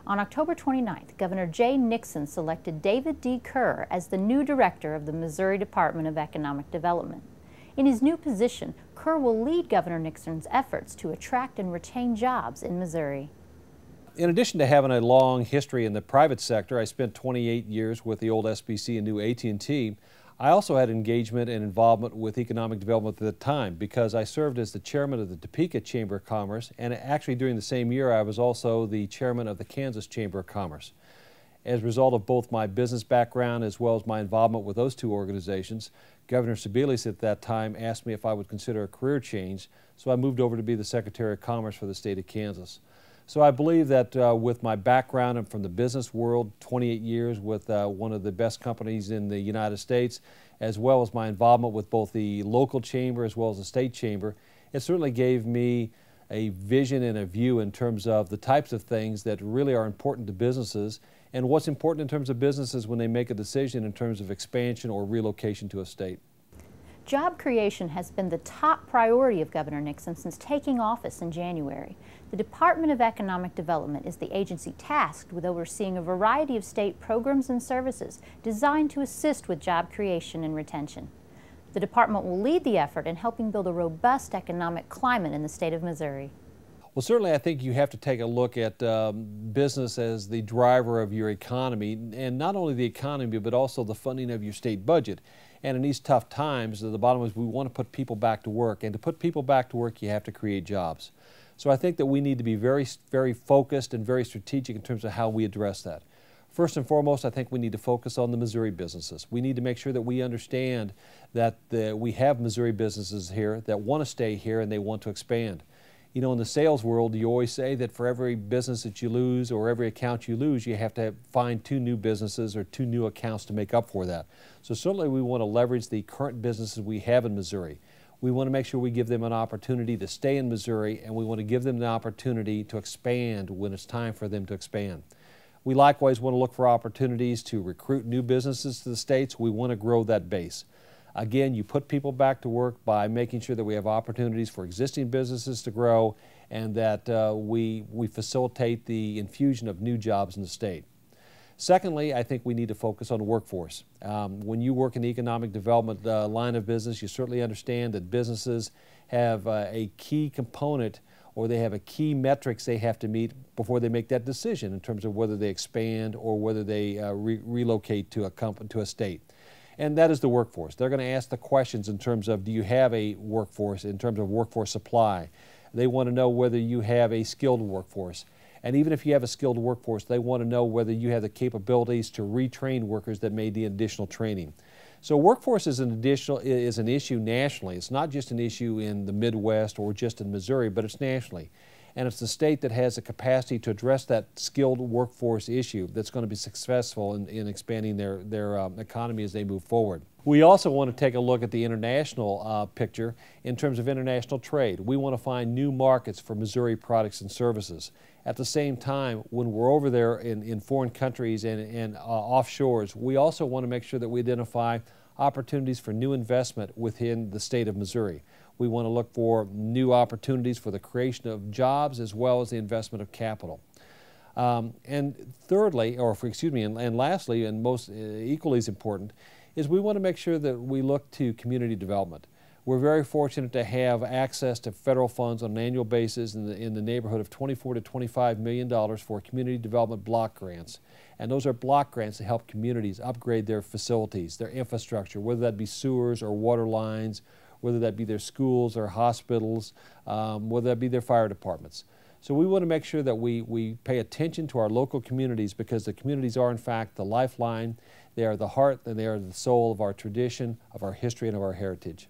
On October 29th, Governor Jay Nixon selected David D. Kerr as the new director of the Missouri Department of Economic Development. In his new position, Kerr will lead Governor Nixon's efforts to attract and retain jobs in Missouri. In addition to having a long history in the private sector, I spent 28 years with the old SBC and new AT&T. I also had engagement and involvement with economic development at the time because I served as the chairman of the Topeka Chamber of Commerce, and actually during the same year I was also the chairman of the Kansas Chamber of Commerce. As a result of both my business background as well as my involvement with those two organizations, Governor Sebelius at that time asked me if I would consider a career change, so I moved over to be the Secretary of Commerce for the state of Kansas. So I believe that with my background and from the business world, 28 years with one of the best companies in the United States, as well as my involvement with both the local chamber as well as the state chamber, it certainly gave me a vision and a view in terms of the types of things that really are important to businesses and what's important in terms of businesses when they make a decision in terms of expansion or relocation to a state. Job creation has been the top priority of Governor Nixon since taking office in January. The Department of Economic Development is the agency tasked with overseeing a variety of state programs and services designed to assist with job creation and retention. The department will lead the effort in helping build a robust economic climate in the state of Missouri. Well, certainly I think you have to take a look at business as the driver of your economy, and not only the economy but also the funding of your state budget. And in these tough times, the bottom is we want to put people back to work, and to put people back to work you have to create jobs. So I think that we need to be very focused and very strategic in terms of how we address that. First and foremost, I think we need to focus on the Missouri businesses. We need to make sure that we understand that we have Missouri businesses here that want to stay here and they want to expand. You know, in the sales world, you always say that for every business that you lose or every account you lose, you have to find 2 new businesses or 2 new accounts to make up for that. So certainly we want to leverage the current businesses we have in Missouri. We want to make sure we give them an opportunity to stay in Missouri, and we want to give them the opportunity to expand when it's time for them to expand. We likewise want to look for opportunities to recruit new businesses to the states. We want to grow that base. Again, you put people back to work by making sure that we have opportunities for existing businesses to grow and that we facilitate the infusion of new jobs in the state. Secondly, I think we need to focus on workforce. When you work in the economic development line of business, you certainly understand that businesses have a key component or they have a key metrics they have to meet before they make that decision in terms of whether they expand or whether they relocate to a state. And that is the workforce. They're going to ask the questions in terms of, do you have a workforce, in terms of workforce supply. They want to know whether you have a skilled workforce. And even if you have a skilled workforce, they want to know whether you have the capabilities to retrain workers that may need additional training. So workforce is an issue nationally. It's not just an issue in the Midwest or just in Missouri, but it's nationally. And it's the state that has the capacity to address that skilled workforce issue that's going to be successful in expanding their economy as they move forward. We also want to take a look at the international picture in terms of international trade. We want to find new markets for Missouri products and services. At the same time, when we're over there in foreign countries and offshores, we also want to make sure that we identify opportunities for new investment within the state of Missouri. We want to look for new opportunities for the creation of jobs as well as the investment of capital. And thirdly, and lastly, and most equally as important, is we want to make sure that we look to community development. We're very fortunate to have access to federal funds on an annual basis in the neighborhood of $24 to $25 million for community development block grants. And those are block grants to help communities upgrade their facilities, their infrastructure, whether that be sewers or water lines, whether that be their schools or hospitals, whether that be their fire departments. So we want to make sure that we pay attention to our local communities because the communities are in fact the lifeline, they are the heart, and they are the soul of our tradition, of our history, and of our heritage.